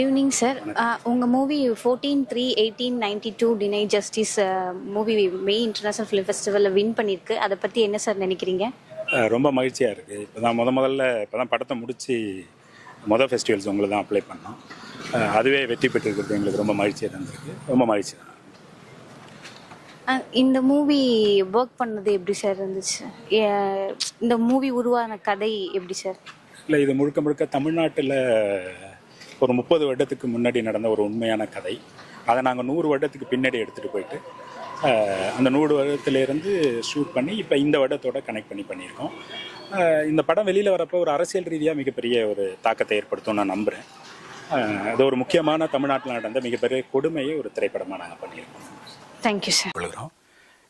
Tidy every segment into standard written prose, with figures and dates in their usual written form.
Evening sir. உங்கள் movie 14/3/1892 deny justice movie மெய் international film ஃபெஸ்டிவலில் win பண்ணியிருக்கு. அதை பற்றி என்ன சார் நினைக்கிறீங்க? ரொம்ப மகிழ்ச்சியாக இருக்குது. இப்போ தான் முதல்ல இப்போ தான் படத்தை முடித்து ஃபெஸ்டிவல்ஸ் உங்களுக்கு தான் அப்ளை பண்ணோம். அதுவே வெற்றி பெற்றிருக்கிறது எங்களுக்கு ரொம்ப மகிழ்ச்சியாக இருந்திருக்கு. ரொம்ப மகிழ்ச்சி தான். இந்த மூவி ஒர்க் பண்ணது எப்படி சார் இருந்துச்சு? இந்த மூவி உருவான கதை எப்படி சார்? இல்லை, இது முழுக்க முழுக்க தமிழ்நாட்டில் ஒரு 30 வருடத்துக்கு முன்னாடி நடந்த ஒரு உண்மையான கதை. அதை நாங்கள் 100 வருடத்துக்கு பின்னாடி எடுத்துகிட்டு போயிட்டு அந்த 100 வருடத்துலேருந்து ஷூட் பண்ணி இப்போ இந்த வருடத்தோடு கனெக்ட் பண்ணியிருக்கோம். இந்த படம் வெளியில் வரப்போ ஒரு அரசியல் ரீதியாக மிகப்பெரிய ஒரு தாக்கத்தை ஏற்படுத்தும் நான் நம்புகிறேன். அது ஒரு முக்கியமான தமிழ்நாட்டில் நடந்த மிகப்பெரிய கொடுமையை ஒரு திரைப்படமாக நாங்கள் பண்ணியிருக்கோம். Thank you sir. சொல்லுகிறோம்.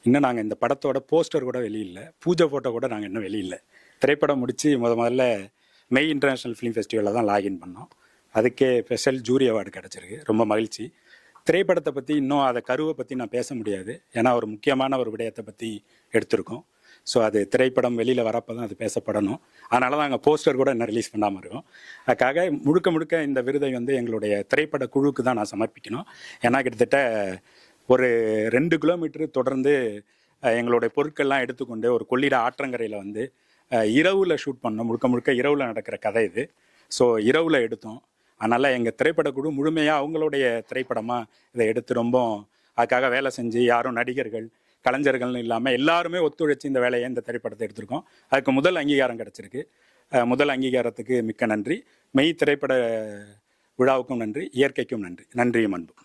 இன்னும் நாங்கள் இந்த படத்தோட போஸ்டர் கூட வெளியில்லை, பூஜை ஃபோட்டோ கூட நாங்கள் இன்னும் வெளியில்லை. திரைப்படம் முடித்து முதல்ல மெய் இன்டர்நேஷ்னல் ஃபிலிம் ஃபெஸ்டிவலில் தான் லாகின் பண்ணோம். அதுக்கே ஸ்பெஷல் ஜூரி அவார்டு கிடச்சிருக்கு. ரொம்ப மகிழ்ச்சி. திரைப்படத்தை பற்றி இன்னும் அதை கருவை பற்றி நான் பேச முடியாது, ஏன்னா ஒரு முக்கியமான ஒரு விடயத்தை பற்றி எடுத்திருக்கோம். ஸோ அது திரைப்படம் வெளியில் வரப்போ தான் அது பேசப்படணும். அதனால தான் நாங்கள் போஸ்டர் கூட இன்னும் ரிலீஸ் பண்ணாமல் இருக்கோம். அதுக்காக முழுக்க இந்த விருதை எங்களுடைய திரைப்பட குழுவுக்கு தான் நான் சமர்ப்பிக்கணும். ஏன்னா கிட்டத்தட்ட ஒரு 2 கிலோமீட்டர் தொடர்ந்து எங்களுடைய பொருட்கள்லாம் எடுத்துக்கொண்டு ஒரு கொள்ளிட ஆற்றங்கரையில் இரவில் ஷூட் பண்ணோம். முழுக்க இரவில் நடக்கிற கதை இது. ஸோ இரவில் எடுத்தோம். அதனால் எங்கள் திரைப்படக்குழு முழுமையாக அவங்களுடைய திரைப்படமாக இதை எடுத்து ரொம்ப அதுக்காக வேலை செஞ்சு, யாரும் நடிகர்கள் கலைஞர்கள்னு இல்லாமல் எல்லாருமே ஒத்துழைச்சி இந்த வேலையை இந்த திரைப்படத்தை எடுத்திருக்கோம். அதுக்கு முதல் அங்கீகாரம் கிடச்சிருக்கு. முதல் அங்கீகாரத்துக்கு மிக்க நன்றி. மெய் திரைப்பட விழாவுக்கும் நன்றி, இயற்கைக்கும் நன்றி. நன்றியும் அன்பும்.